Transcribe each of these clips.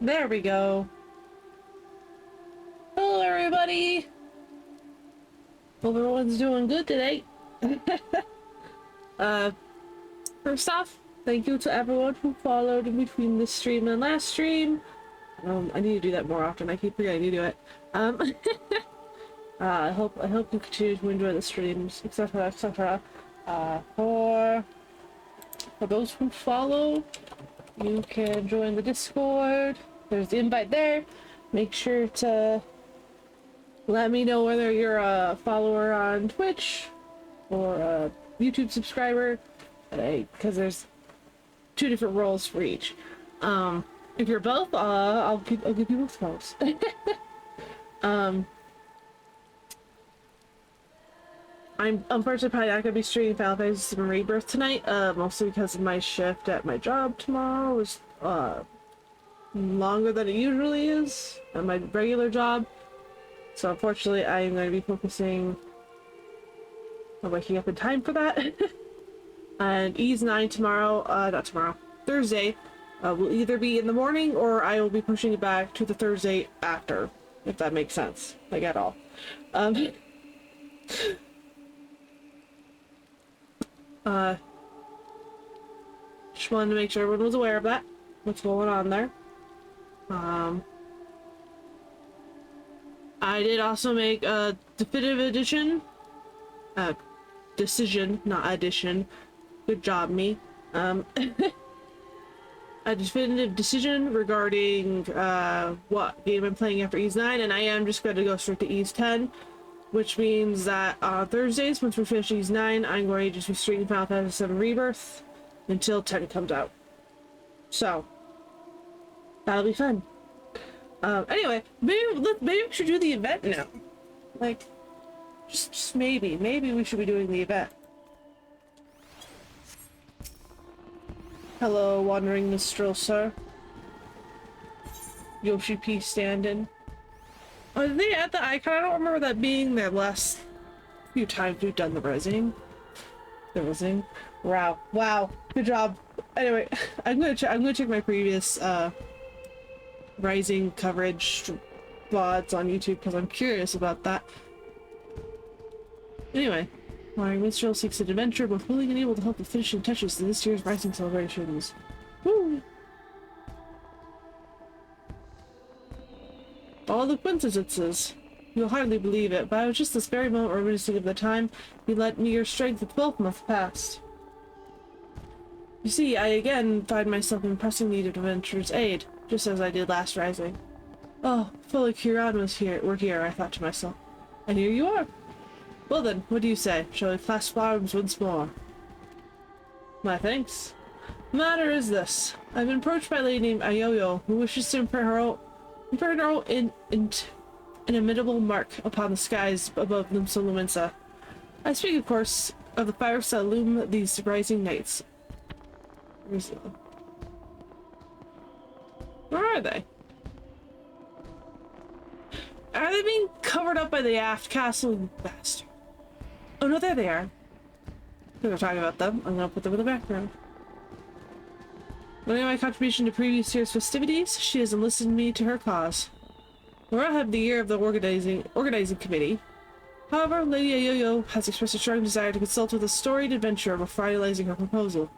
There we go. Hello, everybody. Hope everyone's doing good today. uh, First off, thank you to everyone who followed in between this stream and last stream. I need to do that more often. I keep forgetting to do it. I hope you continue to enjoy the streams, etc., etc. For those who follow, you can join the Discord. There's the invite there. Make sure to let me know whether you're a follower on Twitch or a YouTube subscriber, because there's two different roles for each. If you're both, I'll give you both roles. I'm unfortunately probably not gonna be streaming Final Fantasy VII Rebirth tonight, mostly because my shift at my job tomorrow is longer than it usually is at my regular job. So unfortunately, I am going to be focusing on waking up in time for that. And E's 9 tomorrow, not tomorrow, Thursday, will either be in the morning or I will be pushing it back to the Thursday after, if that makes sense, like at all. Just wanted to make sure everyone was aware of that, what's going on there. I did also make a definitive edition, decision, not addition. Good job, me. A definitive decision regarding what game I'm playing after E's 9, and I am just going to go straight to E's 10, which means that on Thursdays, once we finish E's 9, I'm going to just be streaming Final Fantasy VII Rebirth until 10 comes out. So, that'll be fun. Anyway, maybe we should do the event now. Like, just maybe we should be doing the event. Hello, wandering minstrel, sir. Yoshi P. stand-in. Oh, did they add the icon? I don't remember that being there last few times we've done the rising. Wow. Good job. Anyway, I'm gonna check my previous rising coverage VODs on YouTube because I'm curious about that. Anyway, Wandering Minstrel seeks an adventure, both willing and able to help the finishing touches to this year's Rising celebrations. Woo! All the coincidences. You'll hardly believe it, but I was just this very moment reminiscing of the time you lent me your strength the 12th month past. You see, I again find myself in pressing need of adventure's aid, just as I did last Rising. Oh, fully Kiran were here, I thought to myself. And here you are. Well then, what do you say? Shall we clasp arms once more? My thanks. The matter is this. I've been approached by a lady named Ayoyo, who wishes to imprint her own inimitable mark upon the skies above Lumsa. I speak, of course, of the fires that illume these rising nights. Where are they? Are they being covered up by the aft castle, you bastard? Oh no, there they are. We're talking about them. I'm gonna put them in the background. Knowing my contribution to previous year's festivities, she has enlisted me to her cause. We're all have the year of the organizing committee. However, Lady Ayoyo has expressed a strong desire to consult with a storied adventurer before finalizing her proposal.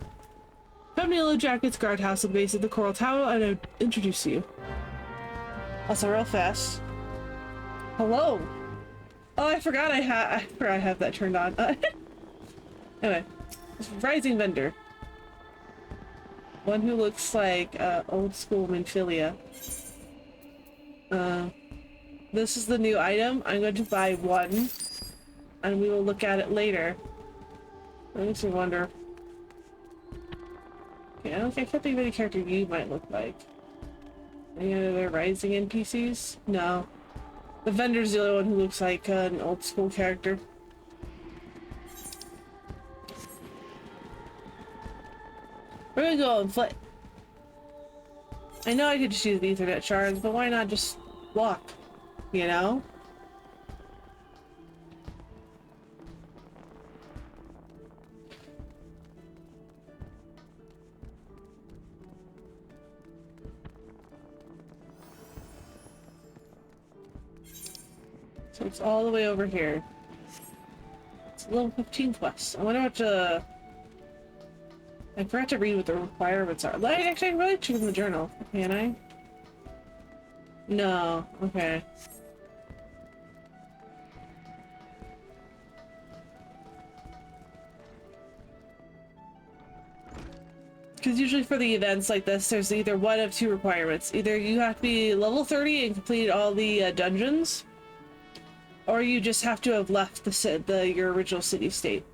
Come to Yellow Jacket's guardhouse at the base of the Coral Tower, and I'll introduce you. Also, real fast. Hello. Oh, I forgot I have that turned on. Anyway, rising vendor. One who looks like old school Minfilia. This is the new item. I'm going to buy one, and we will look at it later. That makes me wonder. Okay, I can't think of any character you might look like. Any other rising NPCs? No. The vendor's the only one who looks like an old school character. We're gonna go and flip. I know I could just use the Ethernet shards, but why not just walk? You know? So it's all the way over here. It's level 15 quest. I wonder what I forgot to read what the requirements are. Like, actually, I really check in the journal. Can I? No. Okay. Because usually for the events like this, there's either one of two requirements. Either you have to be level 30 and complete all the dungeons, or you just have to have left your original city-state.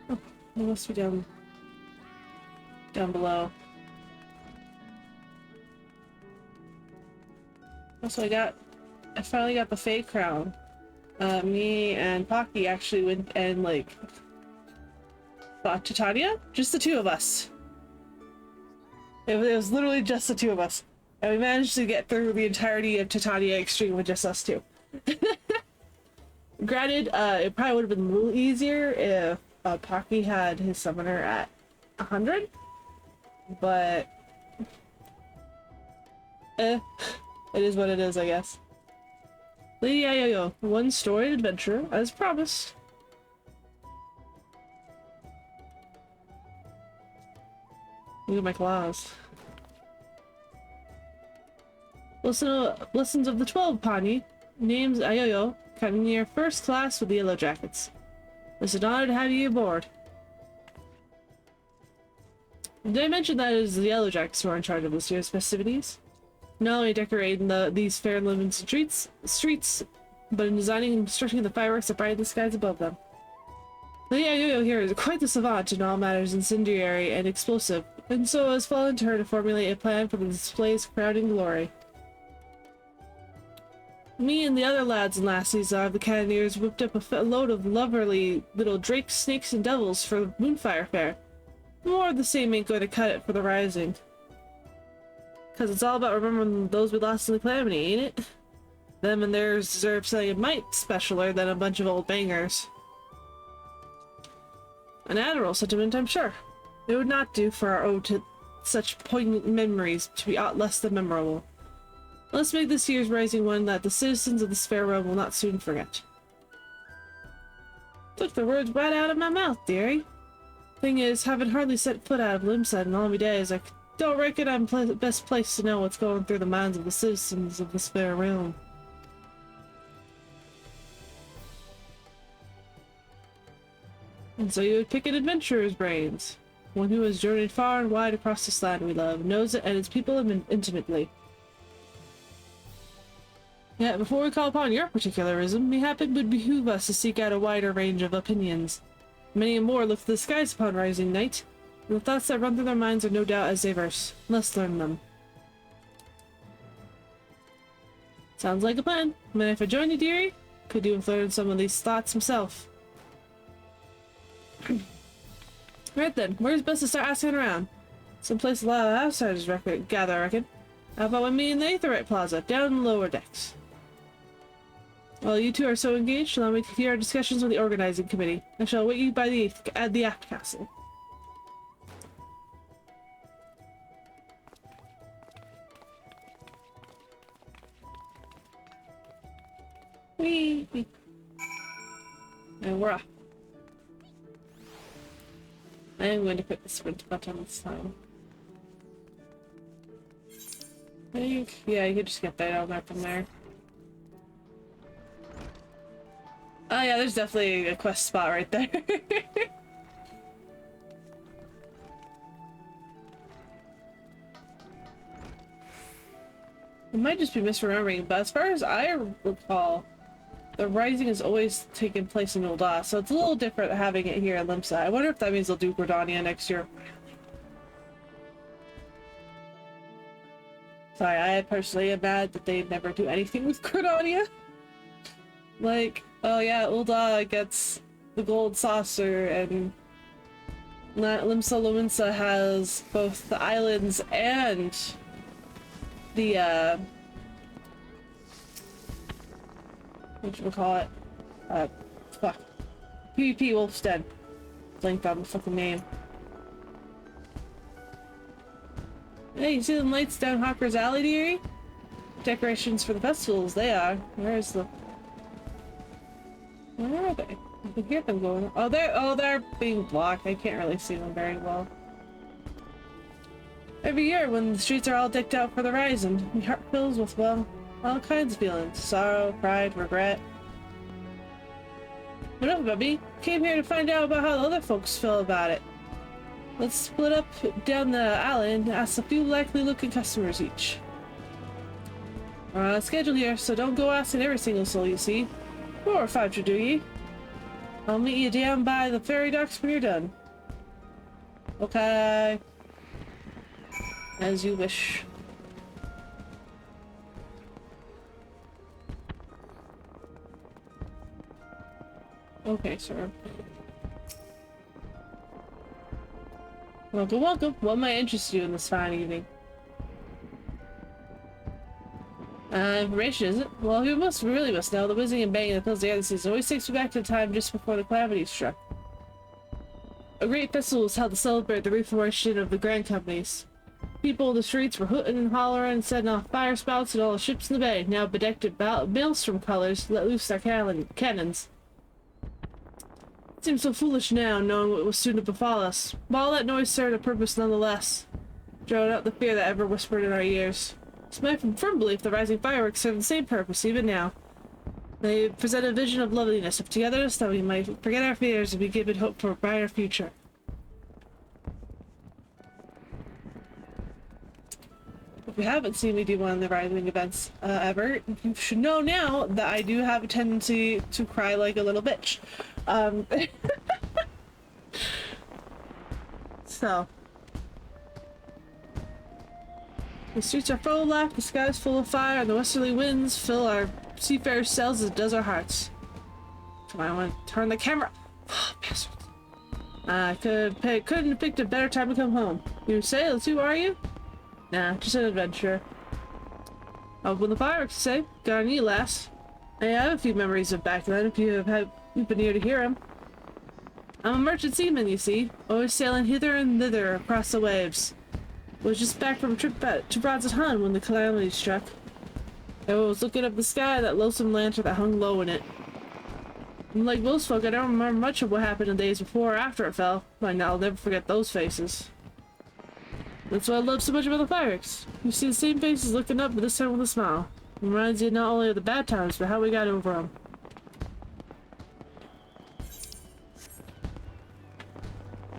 Oh, it must be down below. Also, I finally got the Fae crown. Me and Pocky actually went and like fought Titania. Just the two of us. It was literally just the two of us. And we managed to get through the entirety of Titania Extreme with just us two. Granted, it probably would have been a little easier if Pocky had his summoner at 100. But it is what it is, I guess. Lady Ayoyo, one storied adventure, as promised. Look at my claws. Lessons of the 12, Pani. Name's Ayoyo, coming near first class with the Yellow Jackets. It's an honor to have you aboard. Did I mention that it is the Yellow Jackets who are in charge of this year's festivities? Not only decorating these fair London streets, but in designing and constructing the fireworks that brighten the skies above them. Lady Ayoyo here is quite the savant in all matters incendiary and explosive, and so it has fallen to her to formulate a plan for the display's crowning glory. Me and the other lads and lassies of the cannoneers whipped up a load of lovely little drakes, snakes, and devils for the Moonfire Fair. More of the same ain't going to cut it for the Rising. Cause it's all about remembering those we lost in the calamity, ain't it? Them and theirs deserve something a mite specialer than a bunch of old bangers. An admirable sentiment, I'm sure. It would not do for our ode to such poignant memories to be aught less than memorable. Let's make this year's Rising one that the citizens of this fair realm will not soon forget. Took the words right out of my mouth, dearie. Thing is, having hardly set foot out of Limsa in all my days, I don't reckon I'm best placed to know what's going through the minds of the citizens of this fair realm. And so you would pick an adventurer's brains. One who has journeyed far and wide across this land we love, knows it and its people intimately. Yet, before we call upon your particularism, mayhap it would behoove us to seek out a wider range of opinions. Many and more look to the skies upon Rising Night, and the thoughts that run through their minds are no doubt as diverse. Let's learn them. Sounds like a plan. But if I join you, dearie, could you have learned some of these thoughts himself? Right then, where's best to start asking around? Someplace a lot of outsiders gather, I reckon. How about with me in the Aetherite Plaza, down in the lower decks? While you two are so engaged, allow me to hear our discussions with the organizing committee. I shall await you by at the Aft Castle. Whee! And we're off. I am going to put the sprint button this time. I think, yeah, you could just get that out there from there. Oh yeah, there's definitely a quest spot right there. I might just be misremembering, but as far as I recall, the Rising has always taken place in Ul'dah, so it's a little different having it here in Limsa. I wonder if that means they'll do Gridania next year. Sorry, I personally am mad that they never do anything with Gridania. Like, oh yeah, Ul'dah gets the gold saucer, and Limsa Lominsa has both the islands and the, whatchamacallit? Fuck. PvP Wolf's Den. Blanked on the fucking name. Hey, you see them lights down Hawker's Alley, dearie? decorations for the festivals, they are. Where are they? I can hear them going. Oh, they're being blocked. I can't really see them very well. Every year, when the streets are all decked out for the Rising, my heart fills with, well, all kinds of feelings. Sorrow, pride, regret. Enough about me. Came here to find out about how the other folks feel about it. Let's split up down the alley and ask a few likely-looking customers each. Schedule here, so don't go asking every single soul you see. 4 or 5 should do ye. I'll meet you down by the ferry docks when you're done. Okay. As you wish. Okay, sir. Welcome, welcome. What might interest you in this fine evening? Information, is it? Well, you really must know. The whizzing and banging that fills the air this season always takes me back to the time just before the calamity struck. A great festival was held to celebrate the reformation of the Grand Companies. People in the streets were hooting and hollering, setting off fire spouts at all the ships in the bay, now bedecked in maelstrom colors, let loose their cannons. It seems so foolish now, knowing what was soon to befall us. But all that noise served a purpose nonetheless. Drove out the fear that ever whispered in our ears. It's my firm belief the rising fireworks serve the same purpose, even now. They present a vision of loveliness, of togetherness, that we might forget our fears and be given hope for a brighter future. If you haven't seen me do one of the rising events ever, you should know now that I do have a tendency to cry like a little bitch. So. The streets are full of life, the sky is full of fire, and the westerly winds fill our seafarers' sails as it does our hearts. Come on, I want to turn the camera. Bastards. I couldn't have picked a better time to come home. You sail too, are you? Nah, just an adventure. Up with the fireworks, say. Got on you, lass. I have a few memories of back then, if you've been here to hear them. I'm a merchant seaman, you see, always sailing hither and thither across the waves. Was just back from a trip to Broadshead when the calamity struck. I was looking up the sky, that lonesome lantern that hung low in it. And like most folk, I don't remember much of what happened in the days before or after it fell, but I'll never forget those faces. That's what I love so much about the fireworks. You see the same faces looking up, but this time with a smile. It reminds you not only of the bad times, but how we got over them.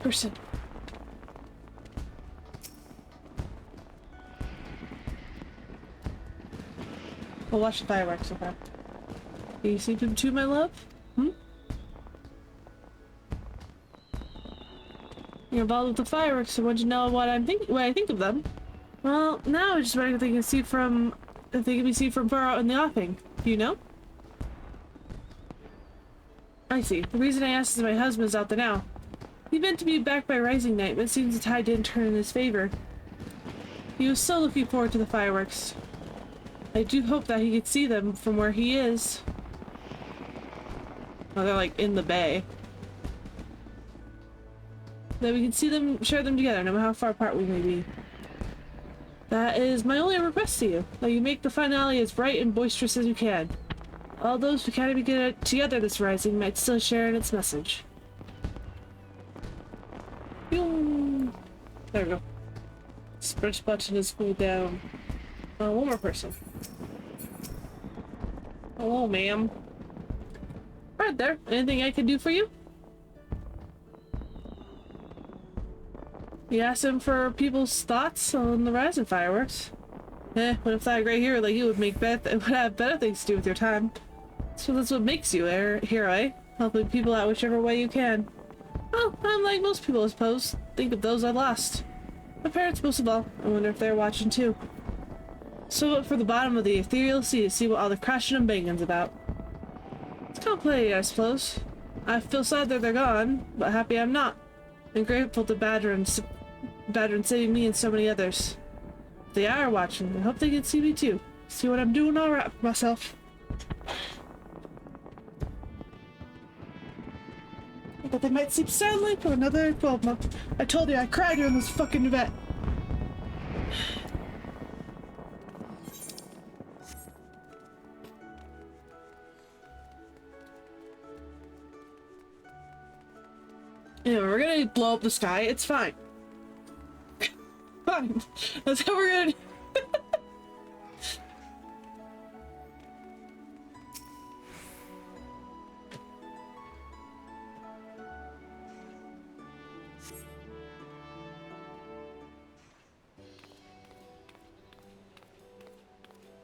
Person. We'll watch the fireworks, okay? You see them too, my love? You're involved with the fireworks, so want you know what I think of them? Well, now I just wondering if they can be seen from far out in the offing. Do you know? I see. The reason I asked is my husband's out there now. He meant to be back by rising night, but it seems the tide didn't turn in his favor. He was so looking forward to the fireworks. I do hope that he could see them from where he is. Oh, they're like in the bay. That we can see them, share them together, no matter how far apart we may be. That is my only request to you, that you make the finale as bright and boisterous as you can. All those who can't be together this rising might still share in its message. Boom. There we go. Sprint button is cooled down. One more person. Hello, ma'am. Right there. Anything I can do for you? You asked him for people's thoughts on the rising fireworks. What if that great hero like you would have better things to do with your time? So that's what makes you a hero, eh? Helping people out whichever way you can. Well, I'm like most people, I suppose. Think of those I lost. My parents most of all. I wonder if they're watching too. So up for the bottom of the ethereal sea to see what all the crashing and banging's about. It's complicated, I suppose. I feel sad that they're gone, but happy I'm not. I'm grateful to Badger and saving me and so many others. If they are watching, I hope they can see me too. See what I'm doing alright for myself. But they might sleep sadly for another 12 months. I told you I cried during this fucking event. actually blow up the sky. It's fine. Fine. That's how we're gonna do.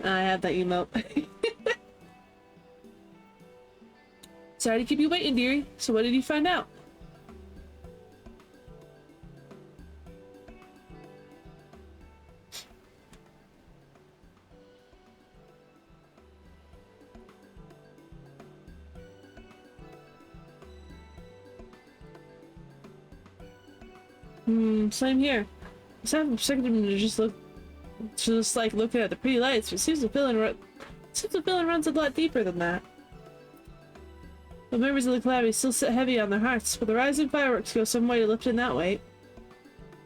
I have that emote. Sorry to keep you waiting, dearie. So what did you find out? Same here. I'm expecting him to just like looking at the pretty lights, but seems the feeling runs a lot deeper than that. The members of the Calamity still sit heavy on their hearts, but the rising fireworks go some way to lifting that weight.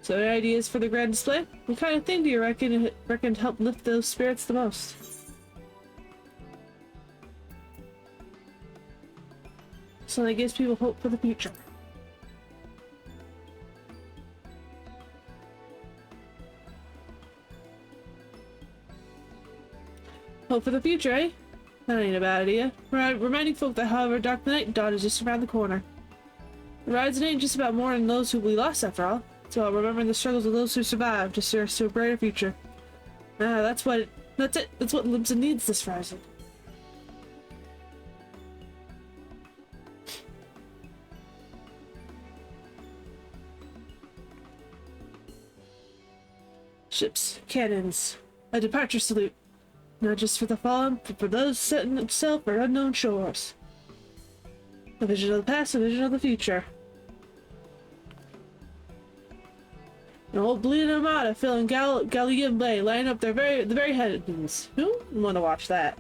So any ideas for the grand display? What kind of thing do you reckon to help lift those spirits the most? So that gives people hope for the future. Hope for the future, eh? That ain't a bad idea. Reminding folk that however dark the night, dawn is just around the corner. The rise ain't just about mourning those who we lost after all. It's about remembering the struggles of those who survived to steer us to a brighter future. That's it. That's what Limsa needs this rising. Ships, cannons, a departure salute. Not just for the fallen, but for those setting sail for unknown shores. A vision of the past, a vision of the future. An old bleeding armada filling Galleon Bay, lining up the very headings. Who would want to watch that?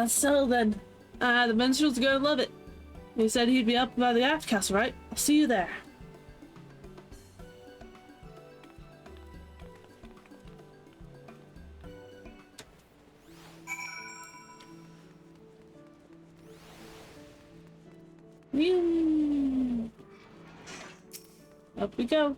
So then. The minstrel's gonna love it. He said he'd be up by the aft castle, right? I'll see you there. Up we go.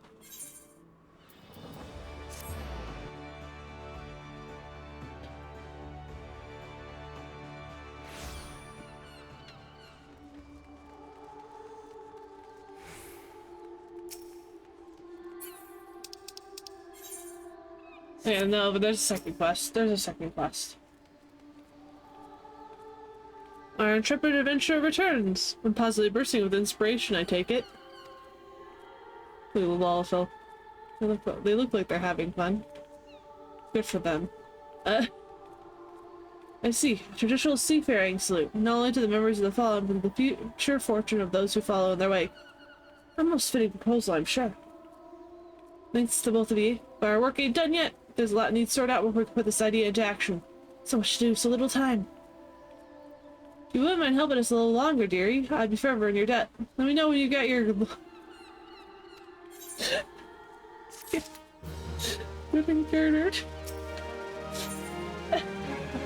Yeah, no, but there's a second quest. Our intrepid adventurer returns. I'm positively bursting with inspiration, I take it. Little Lawful. They look like they're having fun. Good for them. I see. A traditional seafaring salute, not only to the members of the fallen, but the future fortune of those who follow in their way. A most fitting proposal, I'm sure. Thanks to both of you, but our work ain't done yet. There's a lot needs sorted out before we can put this idea into action. So much to do, so little time. If you wouldn't mind helping us a little longer, dearie, I'd be forever in your debt. Let me know when you got your... Ripping girder.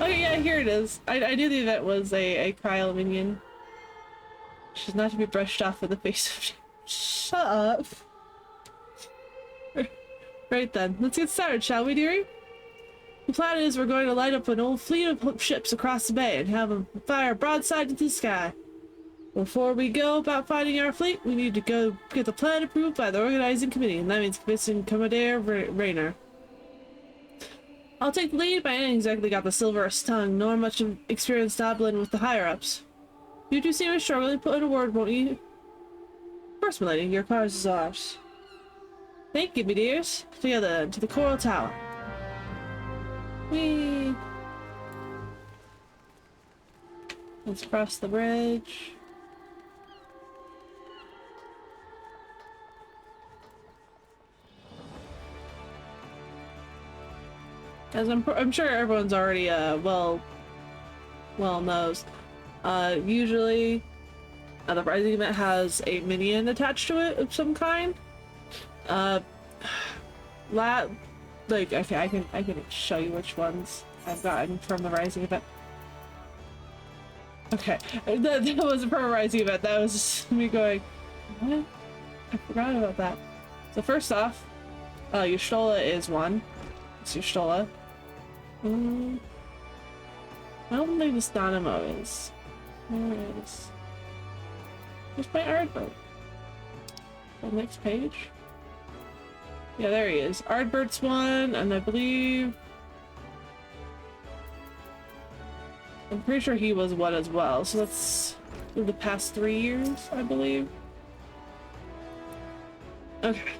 Okay, yeah, here it is. I knew the event was a Cryo minion. She's not to be brushed off with the face of... Shut up. Right then, let's get started, shall we, dearie? The plan is we're going to light up an old fleet of ships across the bay and have them fire broadside into the sky. Before we go about finding our fleet, we need to go get the plan approved by the organizing committee, and that means convincing Commodore Raynor. I'll take the lead, but I ain't exactly got the silverest tongue, nor much experience dabbling with the higher-ups. You two seem to struggling, put in a word, won't you? Of course, milady, your cars is ours. Thank you, me dears. Together, to the Coral Tower. Whee! Let's cross the bridge. As I'm sure everyone's already well knows. Usually, the Rising event has a minion attached to it of some kind. Like, okay, I can show you which ones I've gotten from the Rising event. Okay, that wasn't for a rising event. That was just me going, what? I forgot about that. So first off, Yushtola is one. It's Yushtola. I don't believe this Dynamo is. Where is? Where's my Ardbert? The next page? Yeah, there he is. Ardbert's one, and I believe... I'm pretty sure he was one as well, so that's the past 3 years, I believe. Okay.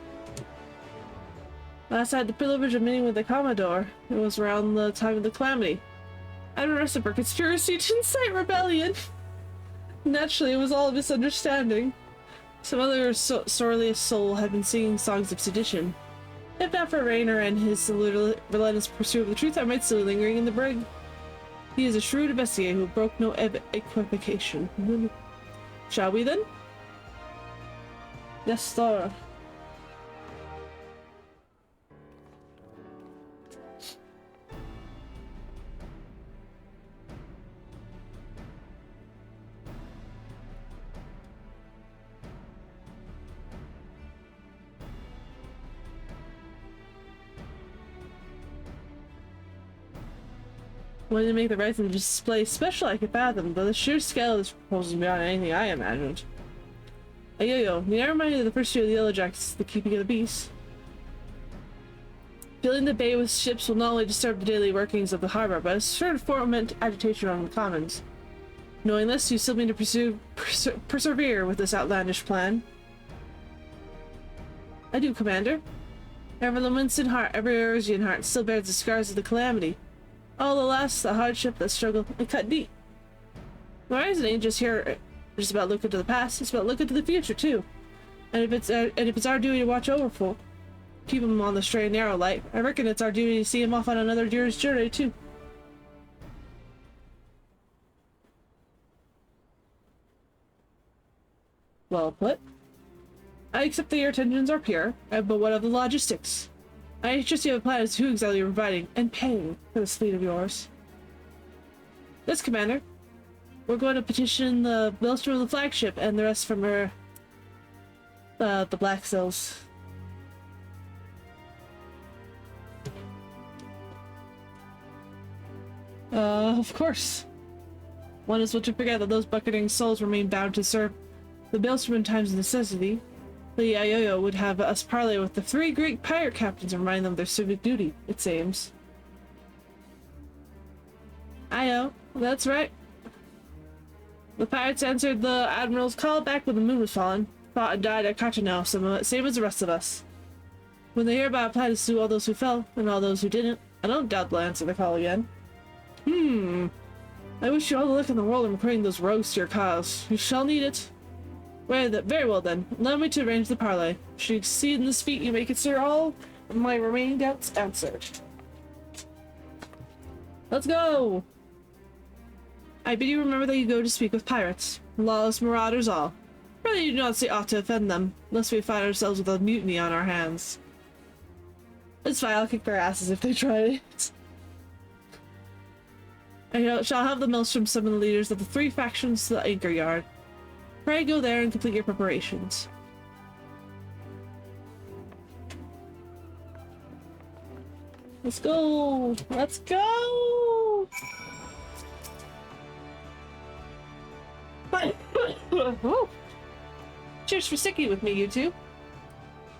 Last I had the privilege of meeting with the Commodore. It was around the time of the Calamity. I was arrested for conspiracy to incite rebellion. Naturally, it was all a misunderstanding. Some other soreliest soul had been singing songs of sedition. If not for Raynor and his relentless pursuit of the truth, I might still be lingering in the brig. He is a shrewd investigator who broke no equivocation. Shall we then? Yes, sir. Wanted to make the rising display special I could fathom, but the sheer scale of this proposal is beyond anything I imagined. Yo, you never minded the first year of the Yellow Jackets, the keeping of the peace. Filling the bay with ships will not only disturb the daily workings of the harbor, but it's sure to foment agitation on the commons. Knowing this, you still mean to persevere with this outlandish plan? I do, Commander. Every Lominson heart, every Erusian heart still bears the scars of the calamity. All the loss, the hardship, the struggle, it cut deep. The Horizon ain't just here, just about looking to the past, it's about looking to the future too. And if it's our duty to watch over folk, keep them on the straight and narrow light, I reckon it's our duty to see him off on another year's journey too. Well put. I accept that your intentions are pure, but what of the logistics? I just have a plan as to who exactly you're providing and paying for this fleet of yours. Yes, Commander. We're going to petition the Maelstrom of the flagship and the rest from her... the Black Sails. Of course. One is what to forget that those bucketing souls remain bound to serve the Maelstrom in times of necessity. The Ayoyo would have us parley with the 3 Greek pirate captains and remind them of their civic duty, it seems. Ayo, that's right. The pirates answered the Admiral's call back when the moon was fallen, fought and died at Cartano, same as the rest of us. When they hear about a plan to sue all those who fell, and all those who didn't, I don't doubt they'll answer the call again. I wish you all the luck in the world in recruiting those rogues to your cause. You shall need it. Very well then, allow me to arrange the parley. Should you succeed in this feat, you may consider all of my remaining doubts answered. Let's go! I bid you remember that you go to speak with pirates, lawless marauders all. Really you do not say ought to offend them, lest we find ourselves with a mutiny on our hands. It's fine, I'll kick their asses if they try it. I shall have the Maelstrom summon the leaders of the 3 factions to the anchor yard. Pray go there and complete your preparations. Let's go! Let's go! Cheers for sticking with me, you two.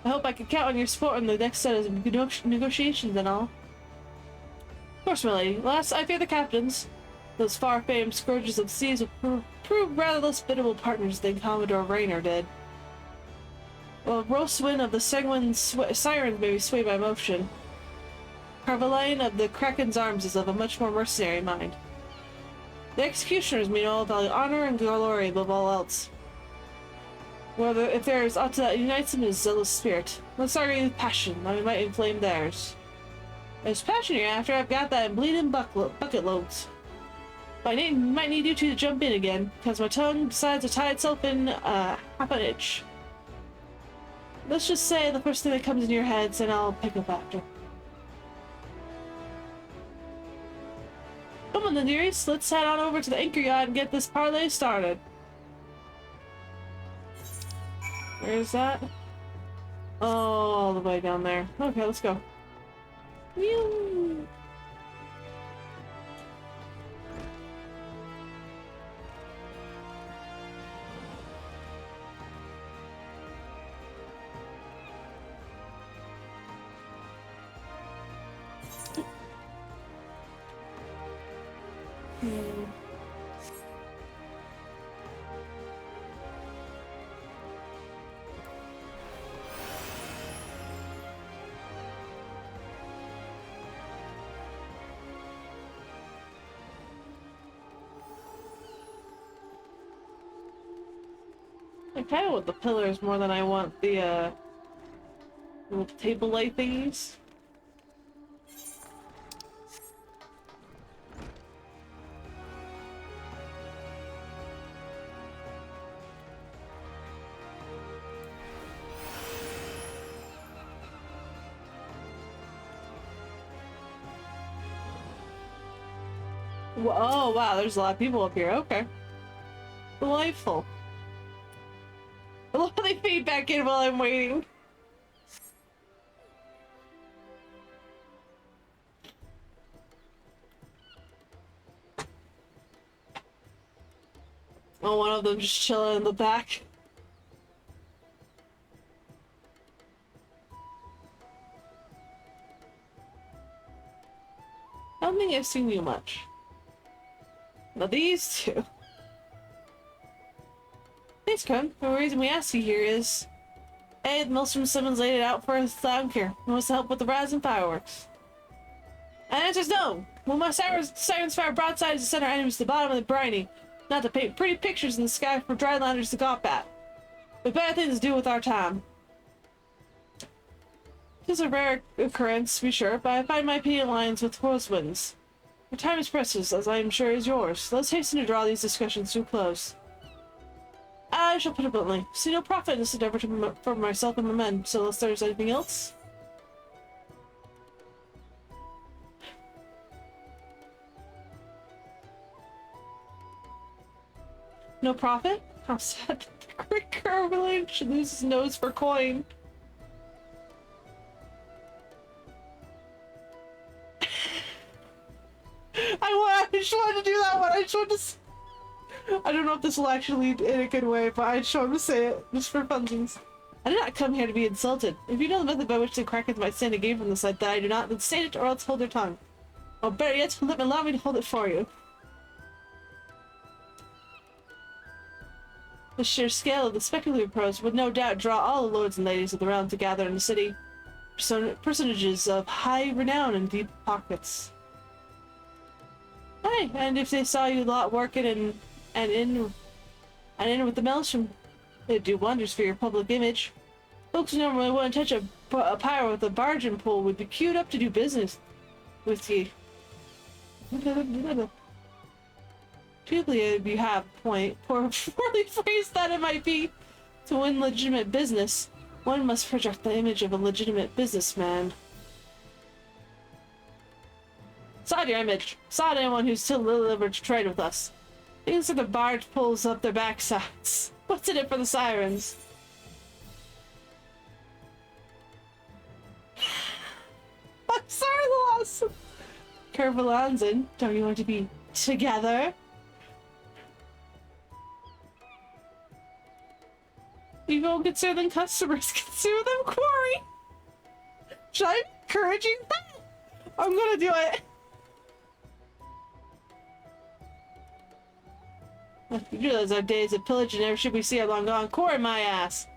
I hope I can count on your support on the next set of negotiations and all. Of course, my lady. Last, I fear the captains. Those far-famed scourges of the seas will prove rather less biddable partners than Commodore Raynor did. While Roswin of the Seguin Sirens may be swayed by emotion, Carvalane of the Kraken's arms is of a much more mercenary mind. The executioners meanwhile value honor and glory above all else. Whether if there is aught that unites them is zealous spirit. Let's argue with passion, that we might inflame theirs. There's passion you're after, I've got that in bleeding bucket loads. But I might need you two to jump in again, because my tongue decides to tie itself in half an itch. Let's just say the first thing that comes in your heads, and I'll pick up after. Come on then, dearies. Let's head on over to the anchor yacht and get this parlay started. Where is that? Oh, all the way down there. Okay, let's go. Whew. I kind of want the pillars more than I want the little table light thingies. Oh wow, there's a lot of people up here. Okay. Delightful. I love how they fade back in while I'm waiting. Oh, one of them just chilling in the back. I don't think I've seen you much. Now these two. Thanks, Crumb. The reason we asked you here is... Hey, the Maelstrom Simmons laid it out for us down here. He wants to help with the rising fireworks. And the answer's no! Well, my sirens fire broadside to send our enemies to the bottom of the briny, not to paint pretty pictures in the sky for drylanders to gawp at. But better things to do with our time. It is a rare occurrence, to be sure, but I find my opinion aligns with whirlwinds. Your time is precious, as I am sure is yours. Let's hasten to draw these discussions to a close. I shall put it bluntly. See no profit in this endeavor for myself and my men, so unless there's anything else. No profit? How sad that the great Kerr village should lose his nose for coin. I just wanted to do that one. I just wanted to. I don't know if this will actually lead in a good way, but I just wanted to say it just for funsies. I did not come here to be insulted. If you know the method by which the Krakens might stand a game from the side that I do not, then state it or else hold their tongue. Or better yet, allow me to hold it for you. The sheer scale of the speculative prose would no doubt draw all the lords and ladies of the realm to gather in the city. Personages of high renown and deep pockets. Hey, and if they saw you lot working in with the Maelstrom, it'd do wonders for your public image. Folks who normally wouldn't touch a pyre with a bargain pole would be queued up to do business with ye. Truthfully, you have a point. Poorly phrased that it might be. To win legitimate business, one must project the image of a legitimate businessman. Sod your image. Sod anyone who's still delivered to trade with us. Things like the barge pulls up their backsides. What's in it for the sirens? I'm sorry, the loss. Kervalanzin, don't you want to be together? You won't get sued, then customers can sue them, quarry. Should I be encouraging that? I'm gonna do it. You realize our days of pillage and never should we see are long gone. Core in my ass.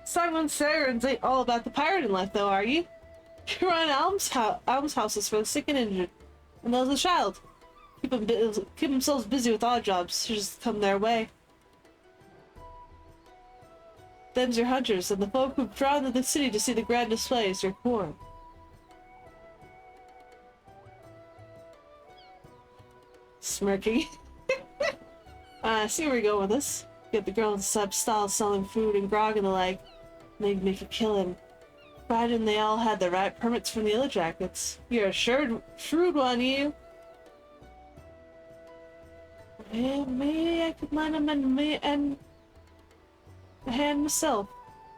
Simon Sirens ain't all about the pirating life, though, are you? You run almshouses for the sick and injured, and those with child. Keep themselves busy with odd jobs. Just come their way. Them's your hunters, and the folk who've drawn to the city to see the grand displays, your poor. Smirking. I see where we go with this. Get the girl in sub style selling food and grog and the like. Maybe make a killing. Provided they all had the right permits from the Yellow Jackets. You're a shrewd one, you. Maybe I could lend him and a hand myself.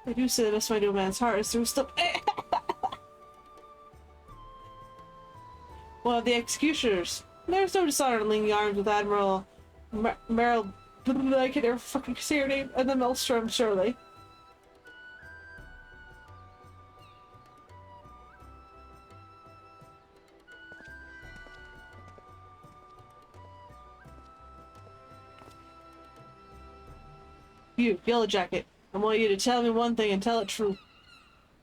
I do say the best way to a man's heart is through stuff. One of the executioners. There's no dishonor in linking arms with Admiral Meryl. I can never fucking say her name. And the Maelstrom, surely. You, Yellow Jacket. I want you to tell me one thing and tell it true.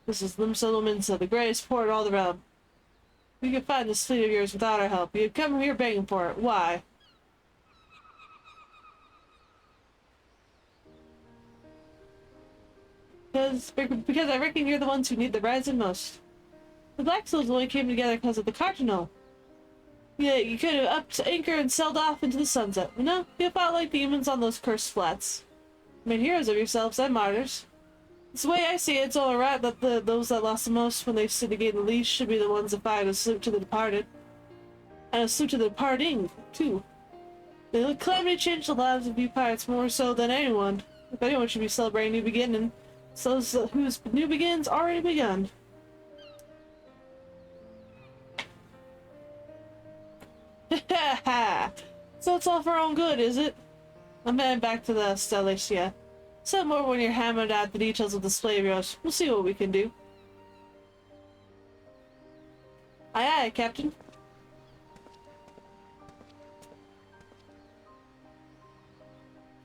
This is Limsa Lumensa, the greatest port all around. We can find this fleet of yours without our help. You've come here begging for it. Why? Because I reckon you're the ones who need the rising most. The Black Souls only came together because of the Cardinal. Yeah, you could have upped anchor and sailed off into the sunset. But no, you fought like demons on those cursed flats. Made heroes of yourselves and martyrs. It's the way I see it, it's all right that those that lost the most when they stood to gain the least should be the ones that fired a salute to the departed. And a salute to the departing, too. The calamity changed the lives of you pirates more so than anyone. If anyone should be celebrating new beginning, it's those whose new beginning's already begun. Ha ha! So it's all for our own good, is it? I'm heading back to the Stellation. Send more when you're hammered out the details of the display of yours. We'll see what we can do. Aye aye, Captain.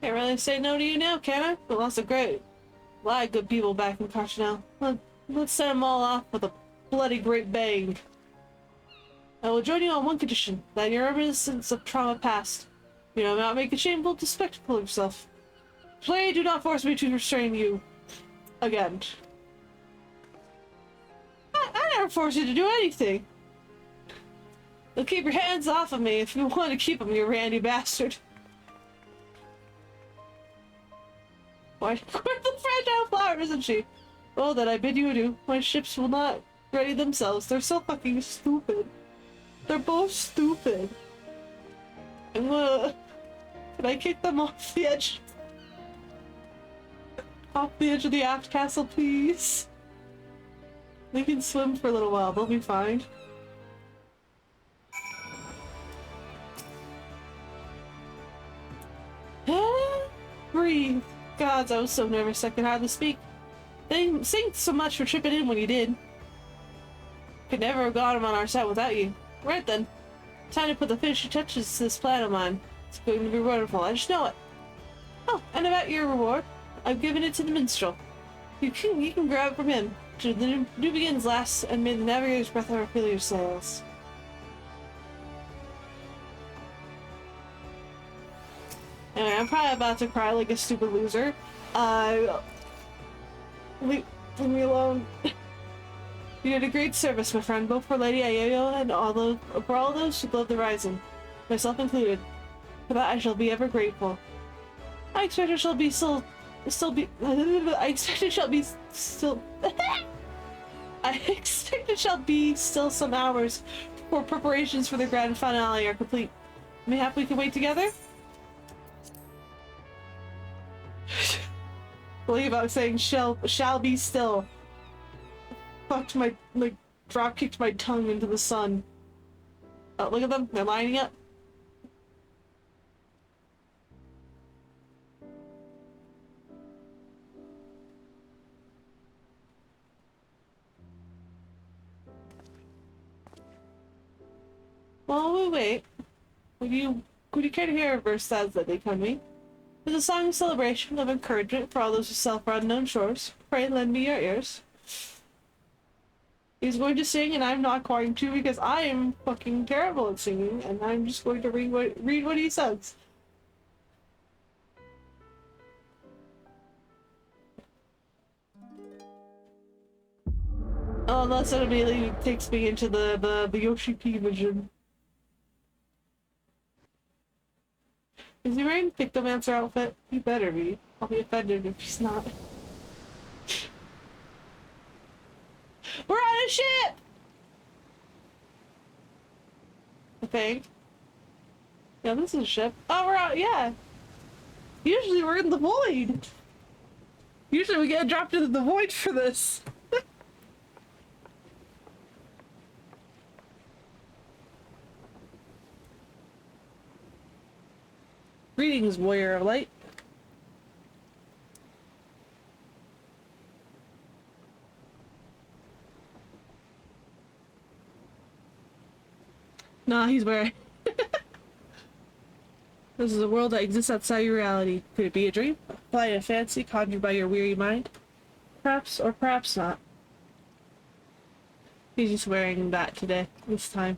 Can't really say no to you now, can I? But lots of lot of good people back in Carchanel. Let's send them all off with a bloody great bang. I will join you on one condition, that your reminiscence of trauma past. You know, not make a shameful spectacle of yourself. Play, do not force me to restrain you. Again. I never force you to do anything. You'll keep your hands off of me if you want to keep them, you randy bastard. Why, quite the fragile flower, isn't she? Oh, that I bid you adieu. My ships will not ready themselves. They're so fucking stupid. They're both stupid. I'm gonna... Can I kick them off the edge? Off the edge of the aft castle, please? They can swim for a little while. They'll be fine. Breathe. Gods, I was so nervous I could hardly speak. Thanks so much for tripping in when you did. Could never have got him on our side without you. Right then. Time to put the finishing touches to this plan of mine. It's going to be wonderful. I just know it. Oh, and about your reward. I've given it to the minstrel. You can grab it from him. To the new begins last, and may the navigator's breath fill your sails. Anyway, I'm probably about to cry like a stupid loser. Leave me alone. You did a great service, my friend, both for Lady Ayoyo and for all those who love the Rising, myself included. For that I shall be ever grateful. I expect it shall be still be. I expect it shall be still. I expect it shall be still some hours before preparations for the grand finale are complete. Mayhap we can wait together? Believe I was saying shall be still. Fucked my, like, drop kicked my tongue into the sun. Oh, look at them, they're lining up. While we wait, would you care to hear a verse that they come me? It's a song of celebration, of encouragement for all those who sail for unknown shores. Pray lend me your ears. He's going to sing and I'm not going to because I am fucking terrible at singing and I'm just going to read what he says. Oh, unless it immediately takes me into the Yoshi P vision. Is he wearing Pictomancer outfit? He better be. I'll be offended if he's not. We're on a ship! I think. Yeah, this is a ship. Oh, we're out, yeah. Usually we're in the void. Usually we get dropped into the void for this. Greetings, warrior of light. Nah, he's wearing. This is a world that exists outside your reality. Could it be a dream? Fly a fancy conjured by your weary mind? Perhaps, or perhaps not. He's just wearing that today, this time.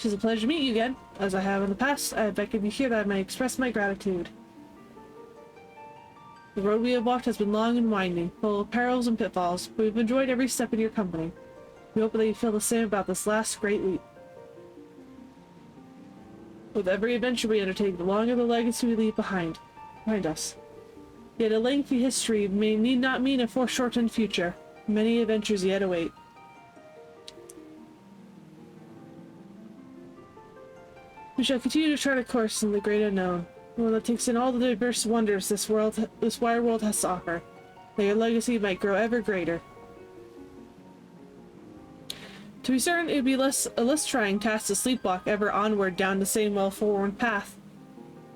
It's a pleasure to meet you again. As I have in the past, I beckon you here that I may express my gratitude. The road we have walked has been long and winding, full of perils and pitfalls, but we've enjoyed every step in your company. We hope that you feel the same about this last great leap. With every adventure we undertake, the longer the legacy we leave behind us. Yet a lengthy history need not mean a foreshortened future. Many adventures yet await. We shall continue to chart a course in the great unknown, one that takes in all the diverse wonders this wide world has to offer, that your legacy might grow ever greater. To be certain, it would be a less trying task to sleepwalk ever onward down the same well-worn path.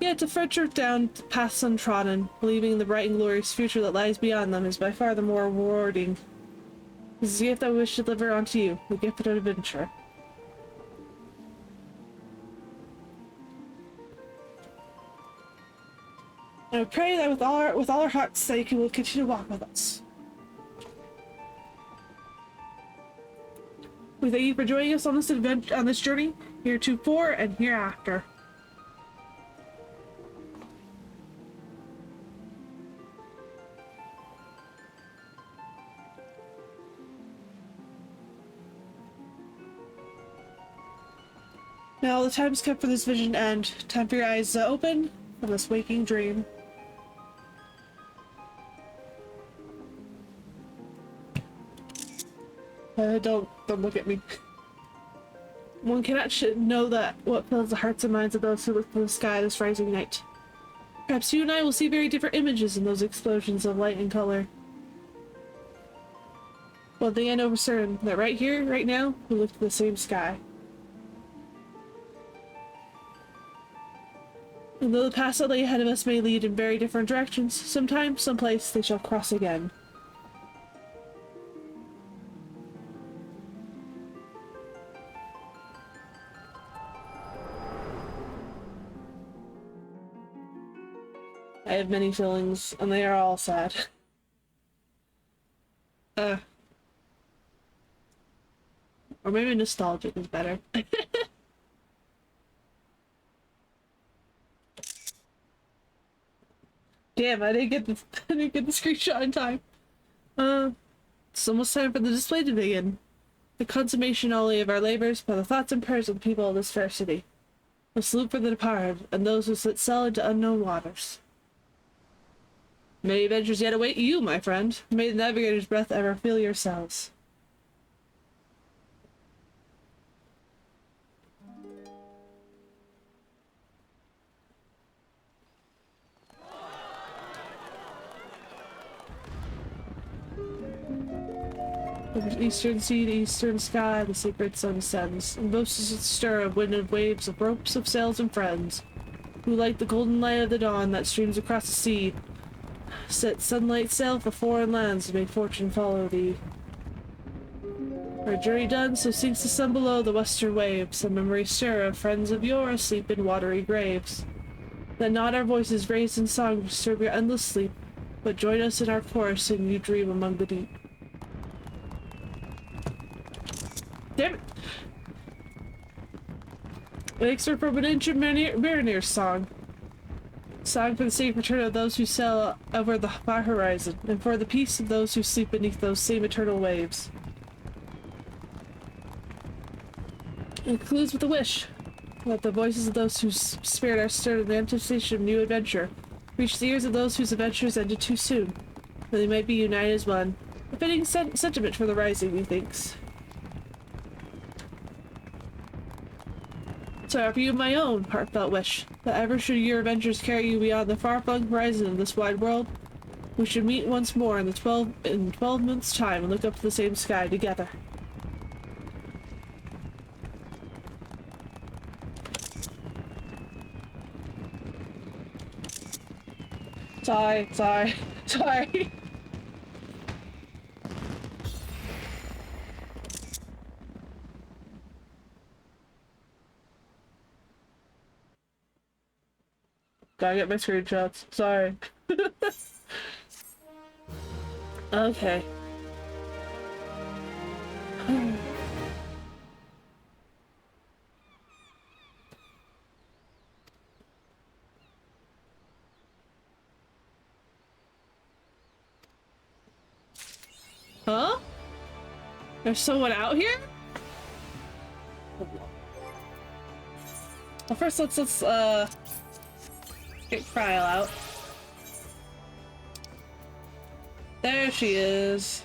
Yet to venture down paths untrodden, believing in the bright and glorious future that lies beyond them, is by far the more rewarding. This is the gift that we wish to deliver unto you, the gift of adventure. I pray that with all our hearts that you will continue to walk with us. We thank you for joining us on this journey, heretofore and hereafter. Now the time has come for this vision to end. Time for your eyes to open from this waking dream. Don't look at me. One cannot know that what fills the hearts and minds of those who look to the sky this rising night. Perhaps you and I will see very different images in those explosions of light and color. One thing I know for certain, that right here, right now, we look to the same sky. And though the paths that lay ahead of us may lead in very different directions, sometime, someplace, they shall cross again. I have many feelings, and they are all sad. Or maybe nostalgic is better. Damn, I didn't get the screenshot in time. It's almost time for the display to begin. The consummation only of our labors by the thoughts and prayers of the people of this fair city. A salute for the departed, and those who sit sail into unknown waters. Many adventures yet await you, my friend. May the navigator's breath ever fill your sails. From the eastern sea to eastern sky, the sacred sun ascends, and boasts a stir of wind and waves of ropes of sails and friends, who like the golden light of the dawn that streams across the sea, set sunlight sail for foreign lands, and may fortune follow thee. Our journey done, so sinks the sun below the western waves, a memory stir of friends of yore asleep in watery graves. Let not our voices raised in song disturb your endless sleep, but join us in our chorus and you dream among the deep. Damn it! An excerpt from an ancient mariner's song. Song for the safe return of those who sail over the far horizon, and for the peace of those who sleep beneath those same eternal waves. It concludes with a wish. Let the voices of those whose spirit are stirred in the anticipation of new adventure reach the ears of those whose adventures ended too soon, that they might be united as one. A fitting sentiment for the rising, methinks. So I offer you my own heartfelt wish, that ever should your adventures carry you beyond the far-flung horizon of this wide world, we should meet once more in 12 months' time and look up to the same sky together. Sorry. Gotta get my screenshots. Sorry. Okay. Huh? There's someone out here? Well, first let's get Kryl out. There she is.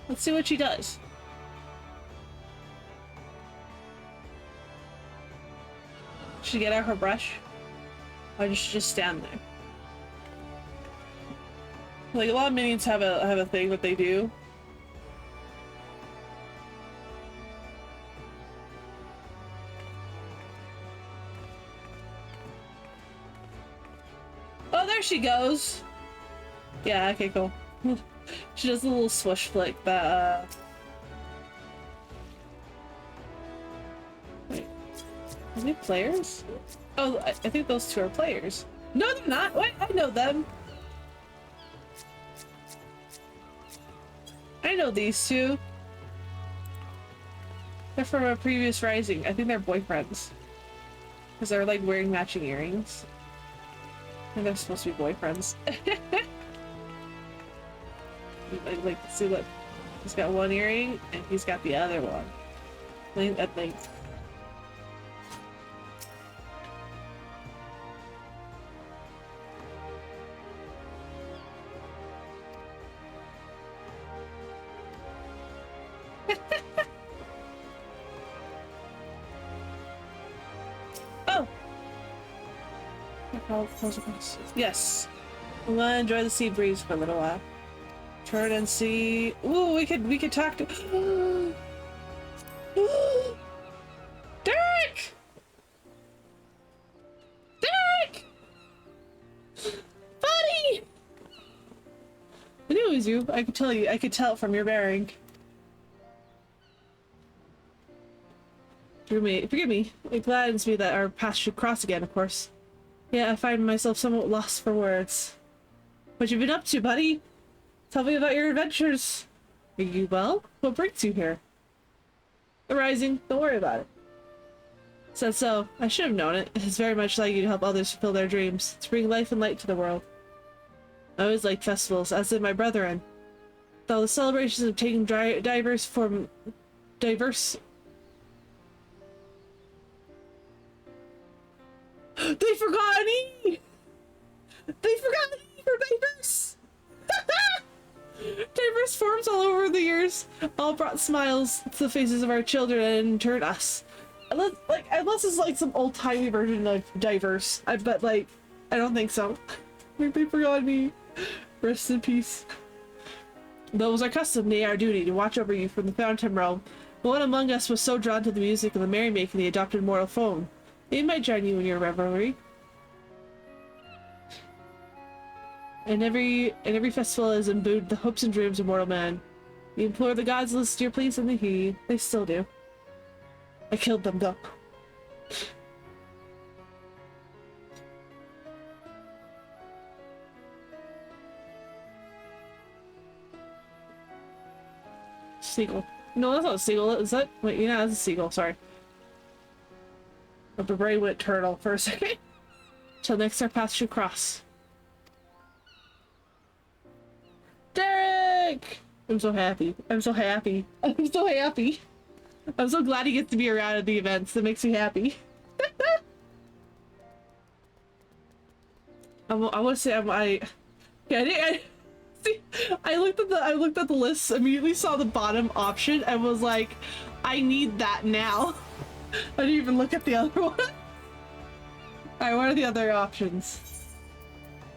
Let's see what she does. Should she get out her brush? Or does she just stand there? Like, a lot of minions have a thing that they do. Oh, there she goes! Yeah, okay, cool. She does a little swoosh flick that, Wait. Are they players? Oh, I think those two are players. No, they're not! Wait, I know them! I know these two. They're from a previous Rising. I think they're boyfriends. Because they're like wearing matching earrings. And they're supposed to be boyfriends. Like, see, look. He's got one earring and he's got the other one. I think. Oh! Yes. I'm gonna enjoy the sea breeze for a little while. Turn and see. Ooh, we could talk to. Derek! Derek! Buddy! I knew it was you. I could tell from your bearing. Forgive me. It gladdens me that our paths should cross again, of course. Yeah, I find myself somewhat lost for words. What you been up to, buddy? Tell me about your adventures. Are you well? What brings you here? The Rising. Don't worry about it. Said so. I should have known it. It's very much like you to help others fulfill their dreams, to bring life and light to the world. I always liked festivals, as did my brethren. Though the celebrations have taken diverse They forgot me! They forgot me for diverse! Diverse forms all over the years all brought smiles to the faces of our children and in turn us. Unless it's like some old-timey version of diverse. But like, I don't think so. Like, they forgot me. Rest in peace. Though it was our custom, nay our duty, to watch over you from the Fountain Realm, but one among us was so drawn to the music and the merrymaking he adopted mortal form. They might join you in your revelry. And every festival is imbued the hopes and dreams of mortal man. We implore the gods to listen to your pleas and they hear you. They still do. I killed them though. Seagull. No, that's not a seagull. Is that? Wait, yeah, that's a seagull. Sorry. But the brain went turtle for a second. Till next our paths should cross. Derek! I'm so happy. I'm so happy. I'm so happy. I'm so glad he gets to be around at the events. That makes me happy. I want to say see, I looked at the list, immediately saw the bottom option and was like, I need that now. I didn't even look at the other one. Alright, what are the other options?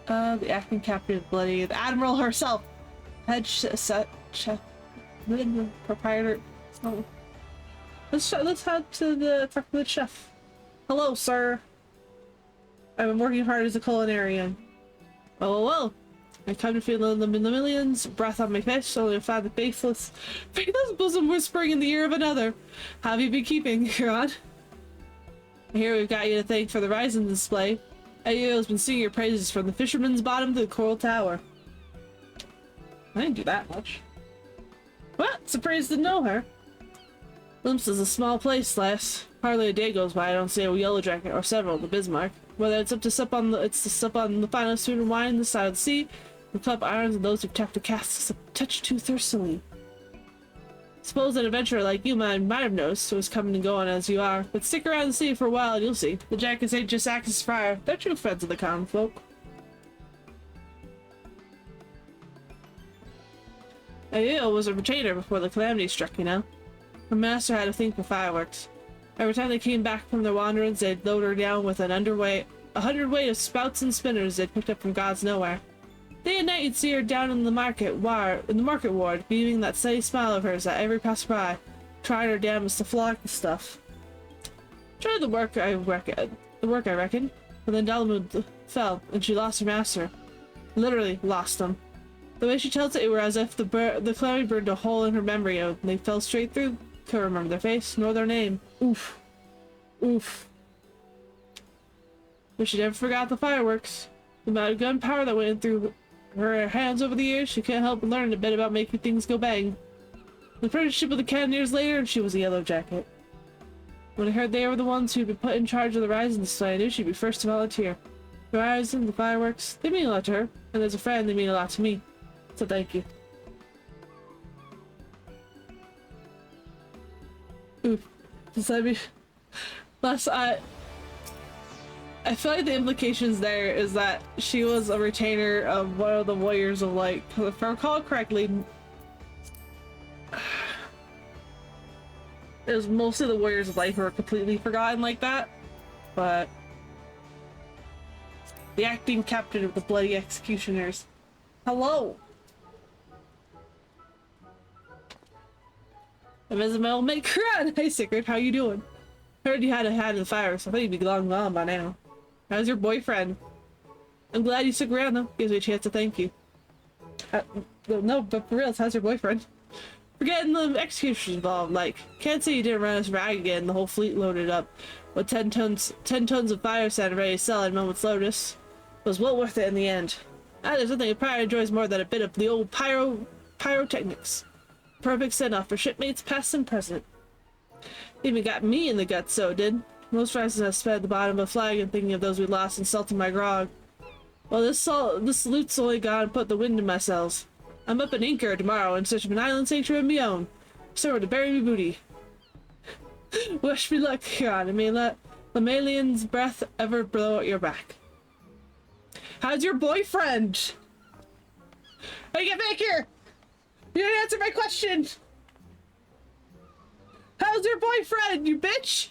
The acting captain of Bloody, the Admiral herself, head chef, proprietor. Oh. Let's head to talk to the chef. Hello, sir. I've been working hard as a culinarian. Well. I come to feel the millions, breath on my face, only to find the faithless bosom whispering in the ear of another. How have you been keeping, Huron? Here we've got you to thank for the rising display. AO has been singing your praises from the fisherman's bottom to the coral tower. I didn't do that much. What? Surprised to know her. Limps is a small place, lass. Hardly a day goes by I don't see a yellow jacket or several the Bismarck. Whether it's to sup on the finest food and wine this side of the sea, the club irons and those who tap the casks a touch too thirstily. Suppose an adventurer like you might have noticed who is coming and going as you are, but stick around and see for a while and you'll see. The jackets ain't just Axis Fire, they're true friends of the common folk. Ayo was a retainer before the calamity struck, you know. Her master had a thing for fireworks. Every time they came back from their wanderings, they'd load her down with a hundredweight of spouts and spinners they'd picked up from God's nowhere. Day and night you'd see her down in the market ward, beaming that steady smile of hers at every passerby, trying her damnedest to flog the stuff. Tried the work, I reckon, but then Dalamud fell, and she lost her master. Literally lost him. The way she tells it were as if the calamity burned a hole in her memory, and they fell straight through. Couldn't remember their face, nor their name. Oof. Oof. But she never forgot the fireworks. The amount of gunpowder that went through her hands over the years, she can't help but learn a bit about making things go bang. The apprenticeship of the cannoneers later, and she was a yellow jacket. When I heard they were the ones who'd been put in charge of the Rising display, I knew she'd be first to volunteer. The Rising, the fireworks, they mean a lot to her, and as a friend, they mean a lot to me. So thank you. Oof. Just let me... I feel like the implications there is that she was a retainer of one of the Warriors of Light. If I recall correctly, it was mostly the Warriors of Light who were completely forgotten like that. But the acting captain of the Bloody Executioners. Hello! I'm Isabel Maker. Hey Sigrid, how you doing? Heard you had a hand in the fire, so I thought you'd be long gone by now. How's your boyfriend? I'm glad you stuck around though. Gives me a chance to thank you. No, but for real, how's your boyfriend? We're getting the executioners involved, like. Can't say you didn't run us rag again, the whole fleet loaded up. With 10 tons of fire sand ready to sell at a moment's notice. It was well worth it in the end. There's nothing a pirate enjoys more than a bit of the old pyrotechnics. Perfect send-off for shipmates past and present. Even got me in the guts, so it did. Most rises have sped at the bottom of a flag and thinking of those we lost and salting my grog. Well, this loot's only gone and put the wind in my sails. I'm up in Anchor tomorrow in search of an island sanctuary of my own. Somewhere to bury me booty. Wish me luck, Huron, and may let Lemalian's breath ever blow at your back. How's your boyfriend? Hey, get back here! You didn't answer my question! How's your boyfriend, you bitch?